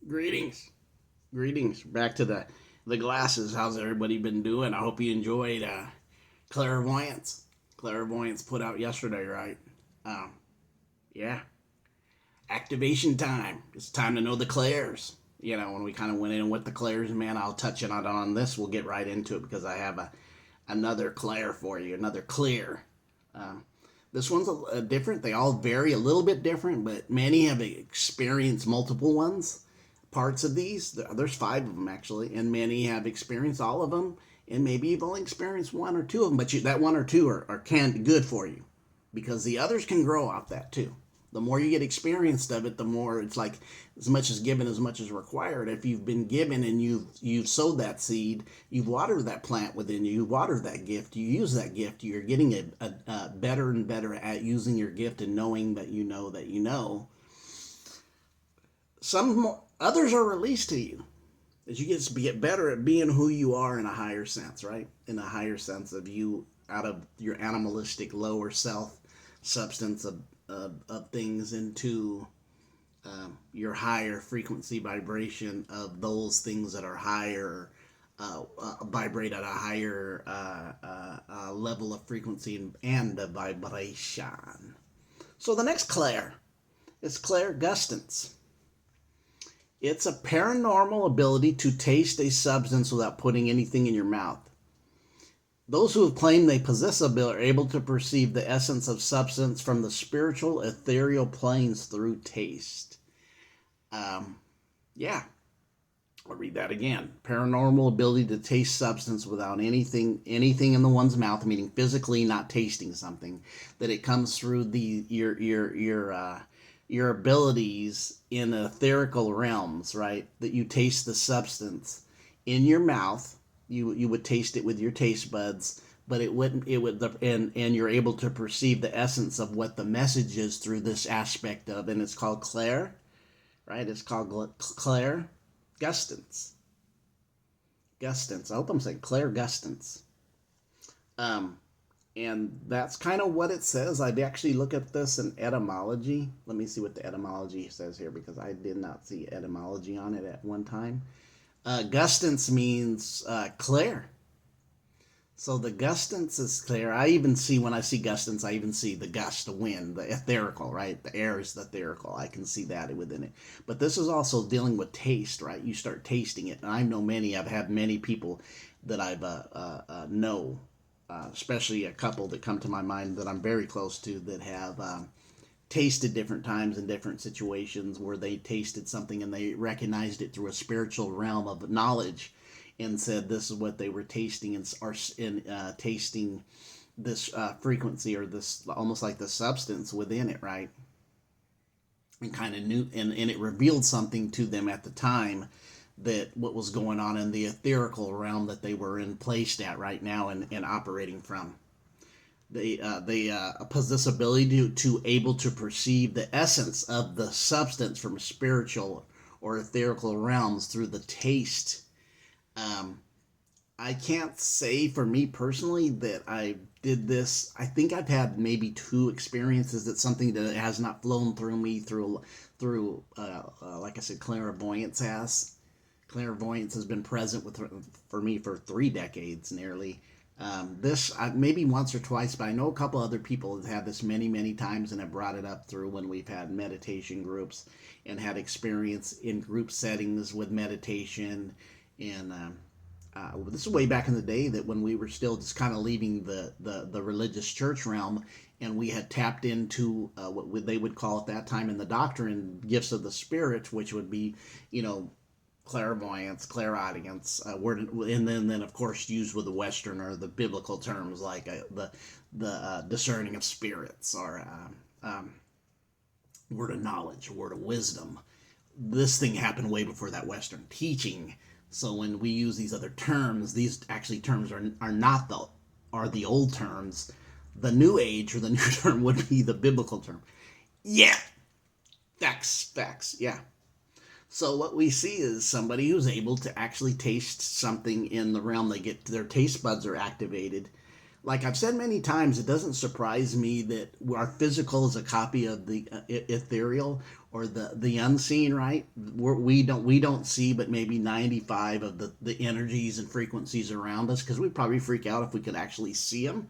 Greetings. Greetings. Back to the glasses. How's everybody been doing? I hope you enjoyed clairvoyance. Clairvoyance put out yesterday, right? Um, yeah. Activation time. It's time to know the clairs. When we kind of went in with the clairs, man, I'll touch on this. We'll get right into it because I have another clair for you, another clear. Um, this one's different. They all vary a little bit different, but many have experienced multiple ones, parts of these. There's five of them actually, and many have experienced all of them, and maybe you've only experienced one or two of them, but that one or two are good for you because the others can grow off that too. The more you get experienced of it, the more it's like as much as given, as much as required. If you've been given and you've sowed that seed, you've watered that plant within you, you watered that gift, you use that gift, you're getting a better and better at using your gift and knowing that you know that you know. Some others are released to you as you get better at being who you are in a higher sense, right? In a higher sense of you out of your animalistic lower self substance of things into your higher frequency vibration of those things that are higher, vibrate at a higher level of frequency and the vibration. So the next clair is clairgustance. It's a paranormal ability to taste a substance without putting anything in your mouth. Those who have claimed they possess ability are able to perceive the essence of substance from the spiritual, ethereal planes through taste. Yeah, I'll read that again. Paranormal ability to taste substance without anything in the one's mouth, meaning physically not tasting something. That it comes through your abilities in etherical realms, right? That you taste the substance in your mouth. You would taste it with your taste buds, but it wouldn't. It would, and you're able to perceive the essence of what the message is through this aspect of, and it's called clair, right? It's called clairgustance. Gustance. I hope I'm saying clairgustance. Um, and that's kind of what it says. I'd actually look at this in etymology. Let me see what the etymology says here because I did not see etymology on it at one time. Gustance means clear. So the gustance is clear. I even see when I see gustance, I even see the gust, the wind, the etherical, right? The air is the etherical. I can see that within it. But this is also dealing with taste, right? You start tasting it. And I know I've had many people that I've know, especially a couple that come to my mind that I'm very close to that have tasted different times in different situations where they tasted something and they recognized it through a spiritual realm of knowledge and said this is what they were tasting and are in tasting this frequency or this almost like the substance within it, right? And kind of knew and it revealed something to them at the time that what was going on in the etherical realm that they were in placed at right now and operating from. They possess ability to able to perceive the essence of the substance from spiritual or etherical realms through the taste. Um, I can't say for me personally that I did this. I think I've had maybe two experiences that something that has not flown through me through like I said, clairvoyance has. Clairvoyance has been present for me for 3 decades nearly. This maybe once or twice, but I know a couple other people have had this many, many times and have brought it up through when we've had meditation groups and had experience in group settings with meditation. And this is way back in the day that when we were still just kind of leaving the religious church realm and we had tapped into what they would call at that time in the doctrine gifts of the spirit, which would be, clairvoyance, clairaudience, and then of course used with the Western or the biblical terms like the discerning of spirits or word of knowledge, word of wisdom. This thing happened way before that Western teaching. So when we use these other terms, these actually terms are not the old terms. The new age or the new term would be the biblical term. Yeah, facts. Yeah. So what we see is somebody who's able to actually taste something in the realm. They get their taste buds are activated like I've said many times, it doesn't surprise me that our physical is a copy of the ethereal or the unseen, right? We don't see, but maybe 95 of the energies and frequencies around us, because we'd probably freak out if we could actually see them.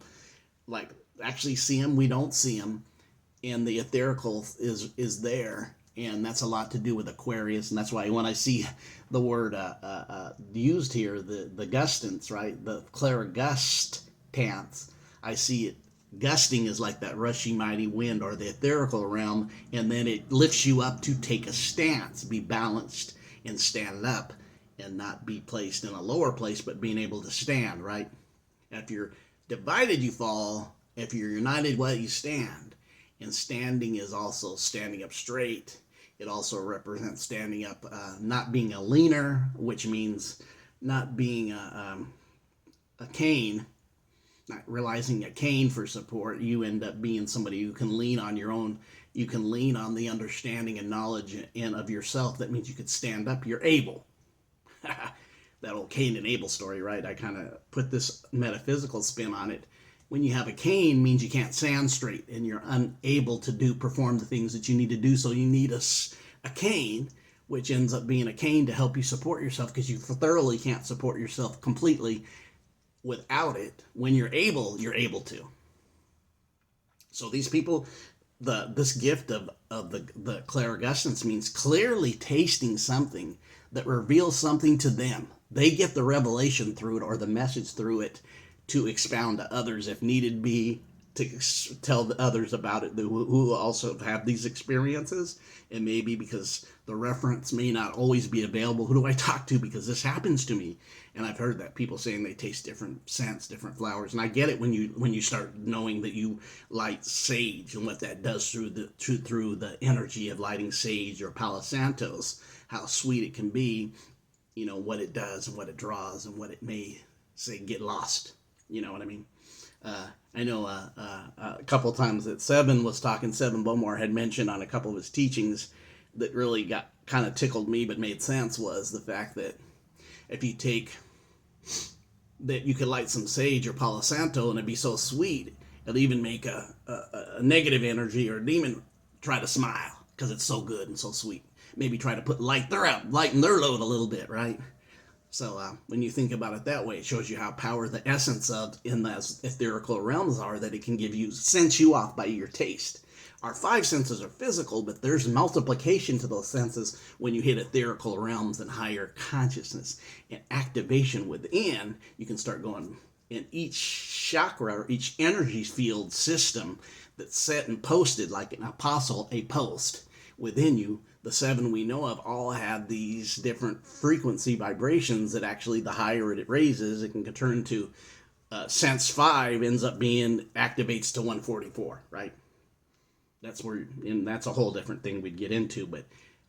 Like actually see them, we don't see them, and the etherical is there, and that's a lot to do with Aquarius, and that's why when I see the word used here, the gustance, right, the clairgustance, I see it gusting is like that rushy mighty wind or the etherical realm, and then it lifts you up to take a stance, be balanced and stand up, and not be placed in a lower place, but being able to stand, right? If you're divided, you fall. If you're united, well, you stand. And standing is also standing up straight. It also represents standing up, not being a leaner, which means not being a cane, not realizing a cane for support. You end up being somebody who can lean on your own. You can lean on the understanding and knowledge and of yourself. That means you could stand up. You're able. That old Cain and Abel story, right? I kind of put this metaphysical spin on it. When you have a cane, means you can't stand straight and you're unable to perform the things that you need to do. So you need a cane, which ends up being a cane to help you support yourself, because you thoroughly can't support yourself completely without it. When you're able to. So these people, this gift of the clairgustance means clearly tasting something that reveals something to them. They get the revelation through it, or the message through it, to expound to others if needed be, to tell the others about it who also have these experiences. And maybe because the reference may not always be available, who do I talk to, because this happens to me? And I've heard that people saying they taste different scents, different flowers, and I get it when you start knowing that you light sage and what that does through the energy of lighting sage or Palo Santos, how sweet it can be, what it does and what it draws and what it may say get lost. You know what I mean? I know a couple of times that Seven Bowmore had mentioned on a couple of his teachings that really got kind of tickled me but made sense, was the fact that if you take that, you could light some sage or Palo Santo and it'd be so sweet, it'll even make a negative energy or a demon try to smile because it's so good and so sweet. Maybe try to lighten their load a little bit, right? So when you think about it that way, it shows you how power the essence of in those etherical realms are, that it can sense you off by your taste. Our five senses are physical, but there's multiplication to those senses when you hit etherical realms and higher consciousness and activation within. You can start going in each chakra or each energy field system that's set and posted like an apostle, a post within you. The seven we know of all have these different frequency vibrations that actually, the higher it raises, it can turn to sense 5 ends up being activates to 144, right? That's a whole different thing we'd get into, but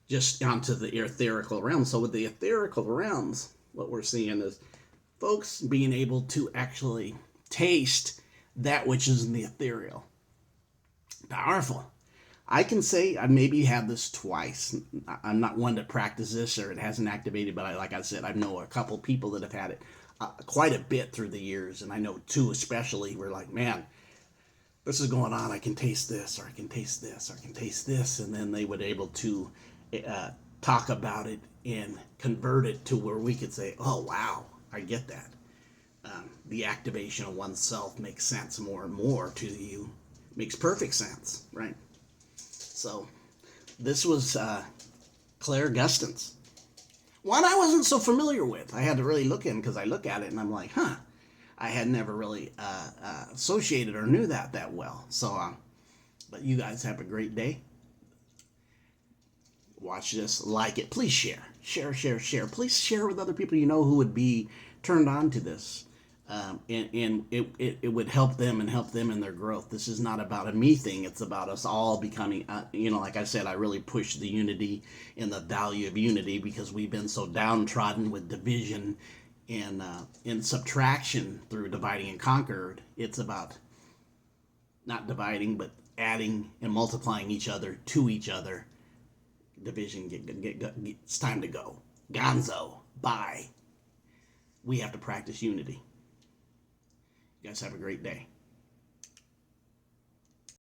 just onto the etherical realms. So with the etherical realms, what we're seeing is folks being able to actually taste that which is in the ethereal. Powerful. I can say I maybe had this twice. I'm not one to practice this, or it hasn't activated, but like I said, I know a couple people that have had it quite a bit through the years, and I know two especially were like, man, this is going on. I can taste this, or I can taste this, or I can taste this, and then they would able to talk about it and convert it to where we could say, oh wow, I get that. The activation of oneself makes sense more and more to you. Makes perfect sense, right? So this was clairgustance. One I wasn't so familiar with. I had to really look in, because I look at it and I'm like, I had never really associated or knew that well. So, but you guys have a great day. Watch this, like it. Please share. Please share with other people you know who would be turned on to this. And it would help them in their growth. This is not about a me thing. It's about us all becoming, like I said, I really push the unity and the value of unity, because we've been so downtrodden with division and subtraction through dividing and conquered. It's about not dividing, but adding and multiplying each other to each other. Division, it's time to go. Gonzo, bye. We have to practice unity. You guys have a great day.